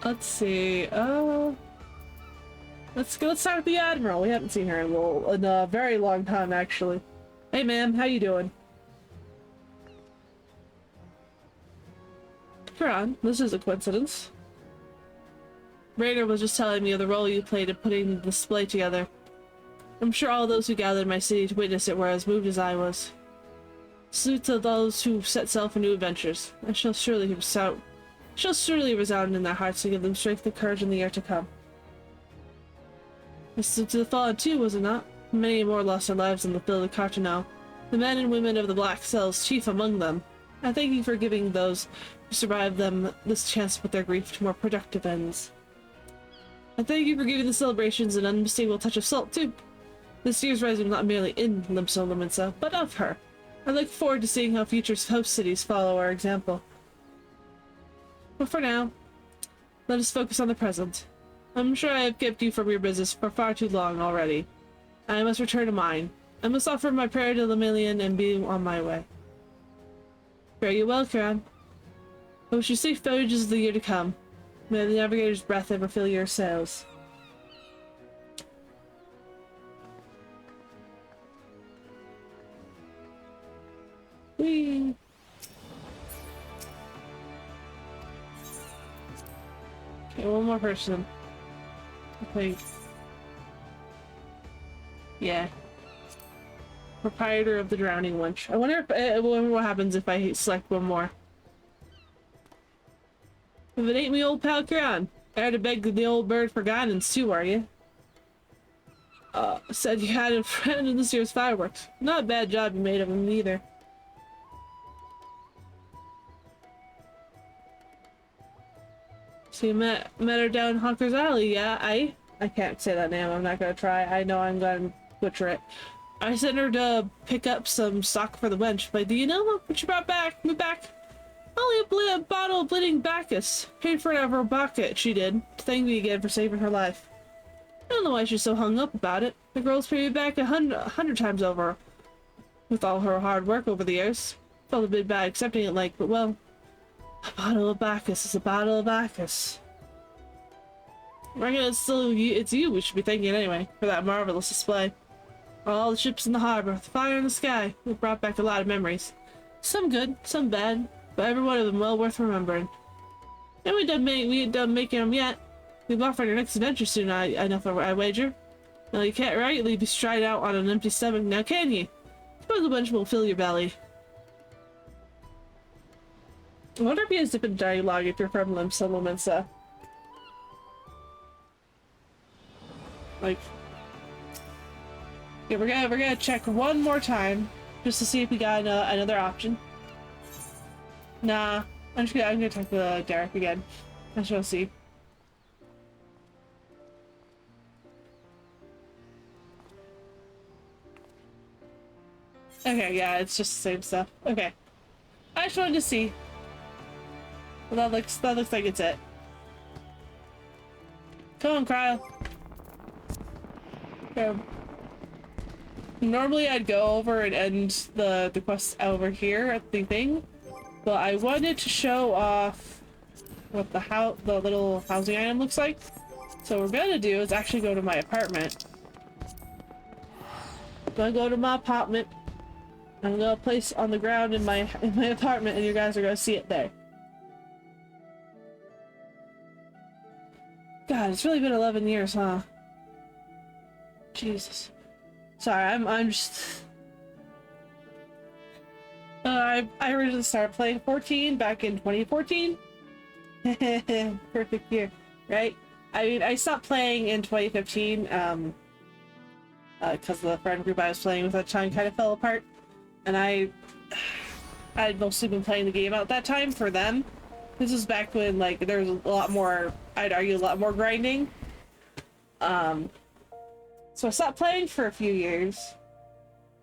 Let's see, let's start with the Admiral. We haven't seen her in a very long time, actually. Hey ma'am, how you doing? Huron, this is a coincidence. Rainer was just telling me of the role you played in putting the display together. I'm sure all those who gathered in my city to witness it were as moved as I was. Salute to those who set sail for new adventures. I shall surely resound in their hearts to give them strength and courage in the year to come. A salute to the fallen too, was it not? Many more lost their lives in the field of Cartano. The men and women of the Black Cells, chief among them. I thank you for giving those who survived them this chance to put their grief to more productive ends. I thank you for giving the celebrations an unmistakable touch of salt, too. This year's rising not merely in Limso Limensa, but of her. I look forward to seeing how future host cities follow our example. But for now, let us focus on the present. I'm sure I have kept you from your business for far too long already. I must return to mine. I must offer my prayer to Lemillion and be on my way. Fare you well, Kiran. I wish you safe voyages of the year to come. May the navigator's breath ever fill your sails. Whee! Okay, one more person. I think. Yeah. Proprietor of the Drowning Wench. I wonder what happens if I select one more. If it ain't me old pal Kiran, I had to beg the old bird for guidance too, are you? Said you had a friend in this year's fireworks. Not a bad job you made of him either. So you met her down Hawker's Alley, yeah? I can't say that name, I'm not gonna try. I know I'm gonna butcher it. I sent her to pick up some stock for the wench, but do you know what she brought back? Only a bottle of bleeding Bacchus. Paid for it out of her pocket, she did. To thank me again for saving her life. I don't know why she's so hung up about it. The girl's paid me back a hundred times over. With all her hard work over the years. Felt a bit bad accepting it like, but well, a bottle of Bacchus is a bottle of Bacchus. I reckon it's you we should be thanking anyway, for that marvelous display. All the ships in the harbor, the fire in the sky, it brought back a lot of memories. Some good, some bad, but every one of them well worth remembering. And we ain't done making them yet. We've offered our next adventure soon, I wager. Now you can't rightly be stride out on an empty stomach now, can you? Suppose a bunch will fill your belly. I wonder if he has different dialogue if you're from Limsa Limensa. Like, yeah, we're gonna check one more time just to see if we got another option. Nah, I'm gonna talk to Derek again. I shall see. Okay, yeah, it's just the same stuff. Okay, I just wanted to see. Well, that looks like it's it. Come on, Cryo. Okay. Normally I'd go over and end the quest over here at the thing, but I wanted to show off what the little housing item looks like. So what we're gonna do is actually go to my apartment. I'm gonna go to my apartment. I'm gonna place on the ground in my apartment, and you guys are gonna see it there. God, it's really been 11 years, huh? Jesus. Sorry, I'm just... I originally started playing 14 back in 2014. Perfect year, right? I mean, I stopped playing in 2015, because the friend group I was playing with at the time kind of fell apart. And I'd mostly been playing the game at that time for them. This was back when, like, there was a lot more, I'd argue, a lot more grinding. So I stopped playing for a few years,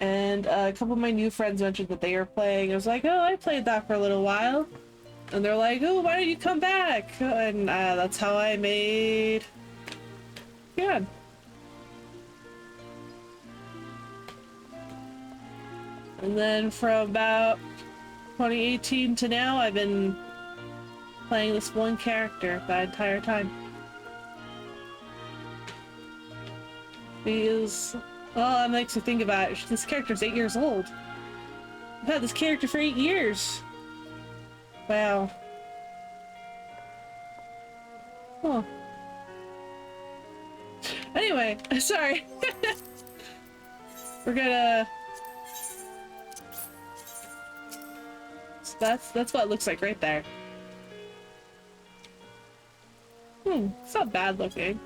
and a couple of my new friends mentioned that they were playing. I was like, oh, I played that for a little while. And they're like, oh, why don't you come back? And that's how I made... Yeah. And then from about 2018 to now, I've been playing this one character the entire time. Because, well, that makes me think about it. This character's 8 years old. I've had this character for 8 years. Wow. Oh. Anyway, sorry. We're gonna... So that's what it looks like right there. It's not bad looking.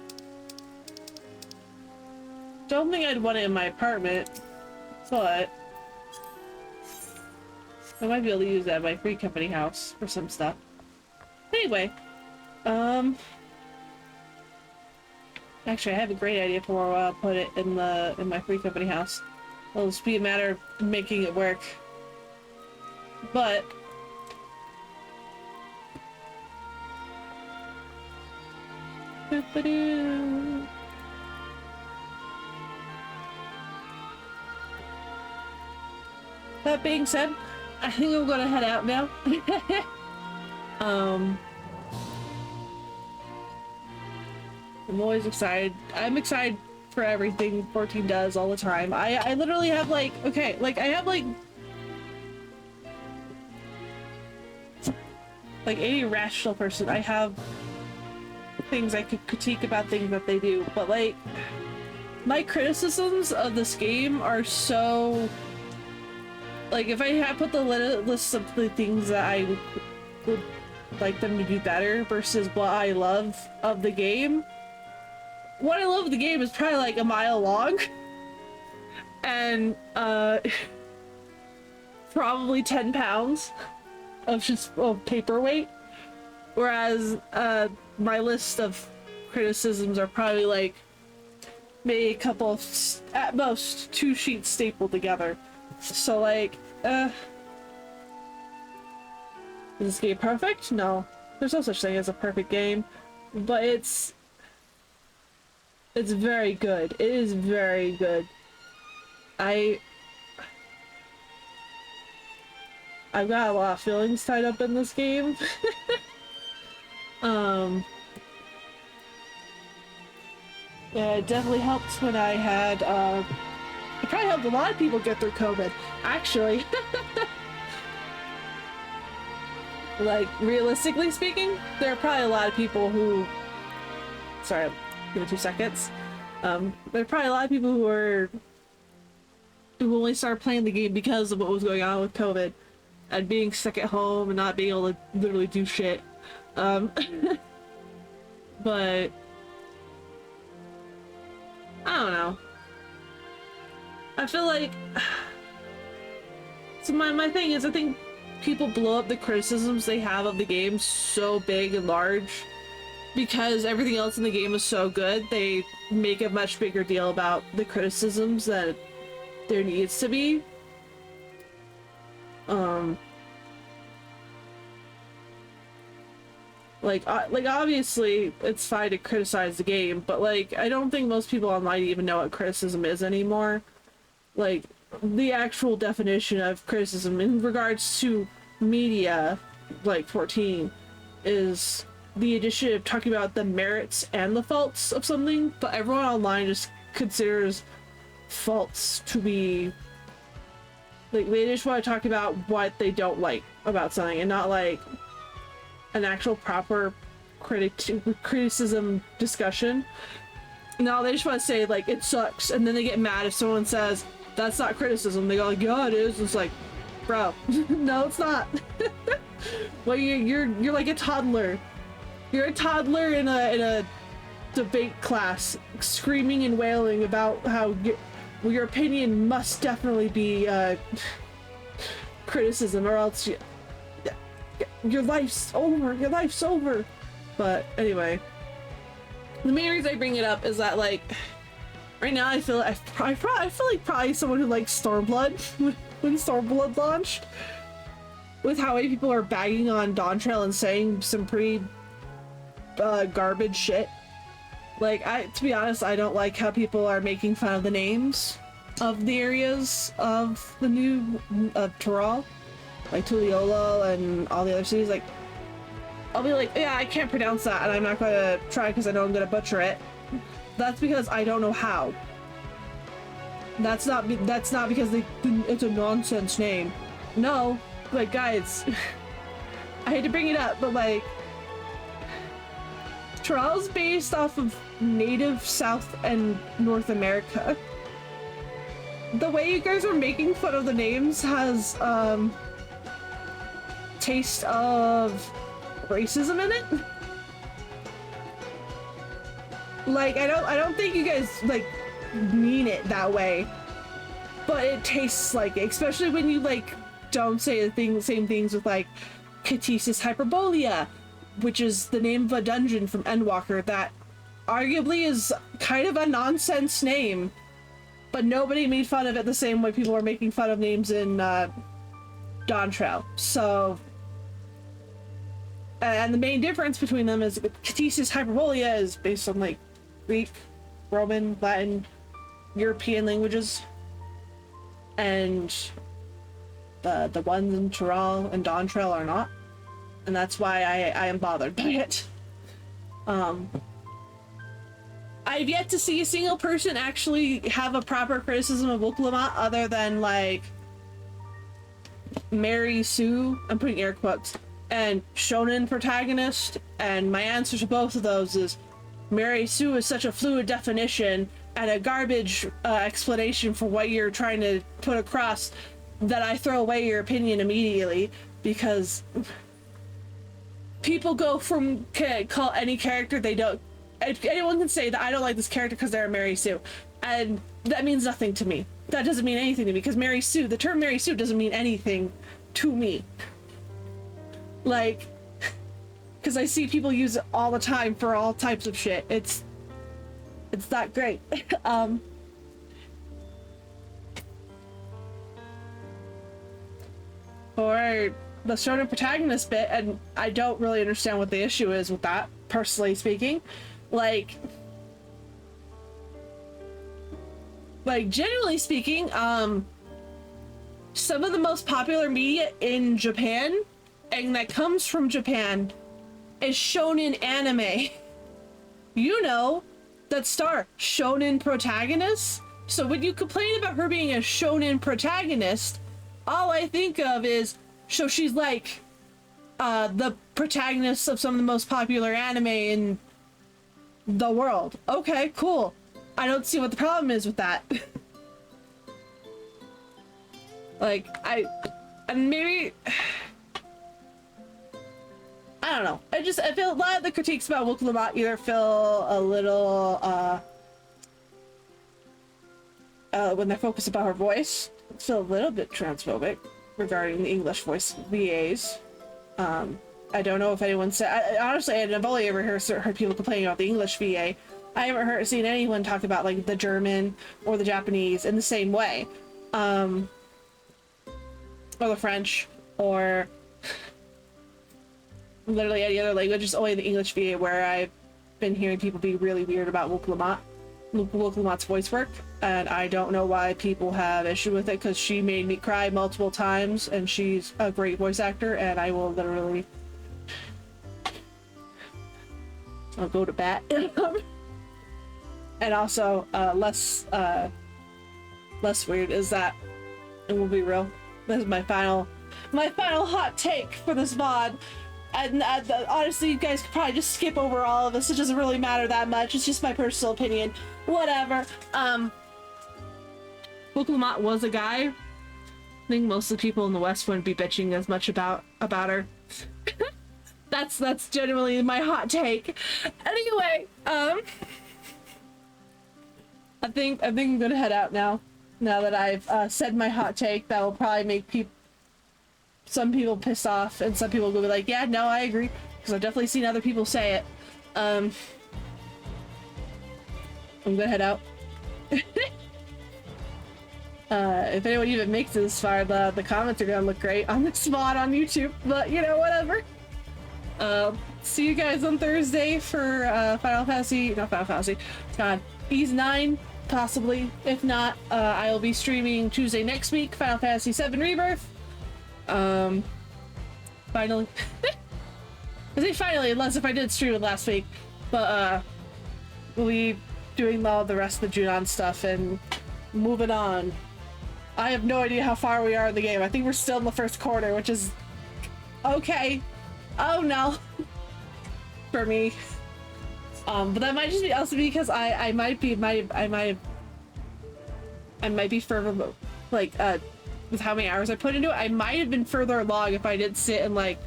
Don't think I'd want it in my apartment, but I might be able to use that at my free company house for some stuff. Anyway, actually, I have a great idea for where I'll put it in my free company house. It'll just be a matter of making it work. But that being said, I think I'm gonna head out now. I'm always excited. I'm excited for everything 14 does all the time. I literally have like, okay, like I have like 80 rational person. I have things I could critique about things that they do, but like my criticisms of this game are so like, if I had put the list of the things that I would like them to do better versus what I love of the game, what I love of the game is probably like a mile long and probably 10 pounds of just paperweight, whereas my list of criticisms are probably like maybe a couple of, at most, 2 sheets stapled together. So like, is this game perfect? No. There's no such thing as a perfect game, but it's very good. It is very good. I've got a lot of feelings tied up in this game. Yeah, it definitely helped when I had, it probably helped a lot of people get through COVID, actually. Like, realistically speaking, there are probably a lot of people who... Sorry, give me 2 seconds. There are probably a lot of people who only started playing the game because of what was going on with COVID and being stuck at home and not being able to literally do shit. But I don't know. I feel like, so my thing is, I think people blow up the criticisms they have of the game so big and large because everything else in the game is so good. They make a much bigger deal about the criticisms that there needs to be. Like obviously it's fine to criticize the game, but like I don't think most people online even know what criticism is anymore. Like the actual definition of criticism in regards to media, like 14, is the addition of talking about the merits and the faults of something, but everyone online just considers faults to be like, they just want to talk about what they don't like about something and not like an actual proper criticism discussion. No, they just want to say like it sucks, and then they get mad if someone says that's not criticism. They go like, yeah, it is. It's like, bro, no, it's not. Well, you're like a toddler. You're a toddler in a debate class, screaming and wailing about how your opinion must definitely be criticism, or else your life's over. Your life's over. But anyway, the main reason I bring it up is that like right now I feel like probably someone who likes Stormblood when Stormblood launched, with how many people are bagging on Dawntrail and saying some pretty garbage shit. Like, to be honest, I don't like how people are making fun of the names of the areas of the new Tural, like Tuliolo and all the other cities. Like, I'll be like, yeah, I can't pronounce that, and I'm not gonna try because I know I'm gonna butcher it. That's because I don't know how. That's not because it's a nonsense name. No, like, guys, I hate to bring it up, but like, Tural's based off of native South and North America. The way you guys are making fun of the names has taste of racism in it. Like, I don't think you guys like mean it that way, but it tastes like it, especially when you like don't say the same things with like Catesis Hyperbolia, which is the name of a dungeon from Endwalker that arguably is kind of a nonsense name, but nobody made fun of it the same way people are making fun of names in Dawntrail. So, and the main difference between them is Catesis Hyperbolia is based on like Greek, Roman, Latin, European languages, and the ones in Tural and Dawntrail are not, and that's why I am bothered by it. I've yet to see a single person actually have a proper criticism of Wookalamat other than like Mary Sue, I'm putting air quotes, and shonen protagonist, and my answer to both of those is Mary Sue is such a fluid definition and a garbage explanation for what you're trying to put across that I throw away your opinion immediately, because people go from call any character they don't. Anyone can say that I don't like this character because they're a Mary Sue, and that means nothing to me. That doesn't mean anything to me, because Mary Sue, the term Mary Sue doesn't mean anything to me. Like, because I see people use it all the time for all types of shit. It's not great. For the shonen protagonist bit, and I don't really understand what the issue is with that, personally speaking. Like generally speaking, some of the most popular media in Japan, and that comes from Japan, is shonen anime. You know, that star shonen protagonist. So when you complain about her being a shonen protagonist, all I think of is, so she's like the protagonist of some of the most popular anime in the world. Okay, cool. I don't see what the problem is with that. Like, and maybe, I don't know. I feel a lot of the critiques about Wookalamat either feel a little, when they're focused about her voice, feel a little bit transphobic regarding the English voice VAs. I don't know if anyone said, honestly, I've only ever heard people complaining about the English VA. I haven't seen anyone talk about like the German or the Japanese in the same way. Or the French, or literally any other language. It's only the English VA where I've been hearing people be really weird about Wookalamat's voice work, and I don't know why people have issue with it, because she made me cry multiple times, and she's a great voice actor, and I will literally, I'll go to bat. And also, less weird is that, and we'll be real, this is my final hot take for this mod. And honestly, you guys could probably just skip over all of this. It doesn't really matter that much. It's just my personal opinion. Whatever. Wookalamat was a guy. I think most of the people in the West wouldn't be bitching as much about her. That's generally my hot take. Anyway, I think I'm gonna head out now. Now that I've said my hot take, that will probably make some people pissed off, and some people will be like, yeah, no, I agree, because I've definitely seen other people say it. I'm gonna head out. If anyone even makes it this far, the comments are gonna look great on this mod on YouTube, but you know, whatever. See you guys on Thursday for Ys 9, possibly. If not, I will be streaming Tuesday next week, Final Fantasy VII Rebirth. Finally. I say finally, unless if I did stream it last week, but we'll be doing all the rest of the Junon stuff and moving on. I have no idea how far we are in the game. I think we're still in the first quarter, which is okay. Oh no. For me. But that might just be also because I might be further, like, with how many hours I put into it. I might have been further along if I didn't sit and like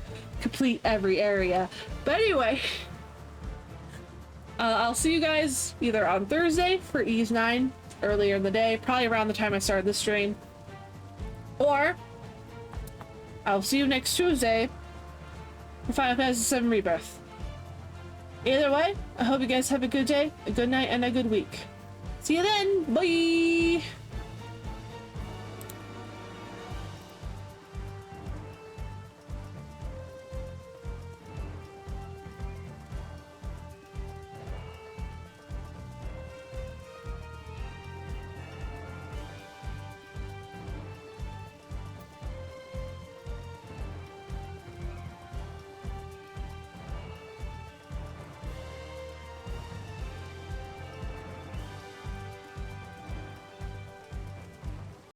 complete every area. But anyway, I'll see you guys either on Thursday for Ys 9 earlier in the day, probably around the time I started this stream, or I'll see you next Tuesday for Final Fantasy VII Rebirth. Either way, I hope you guys have a good day, a good night, and a good week. See you then! Bye!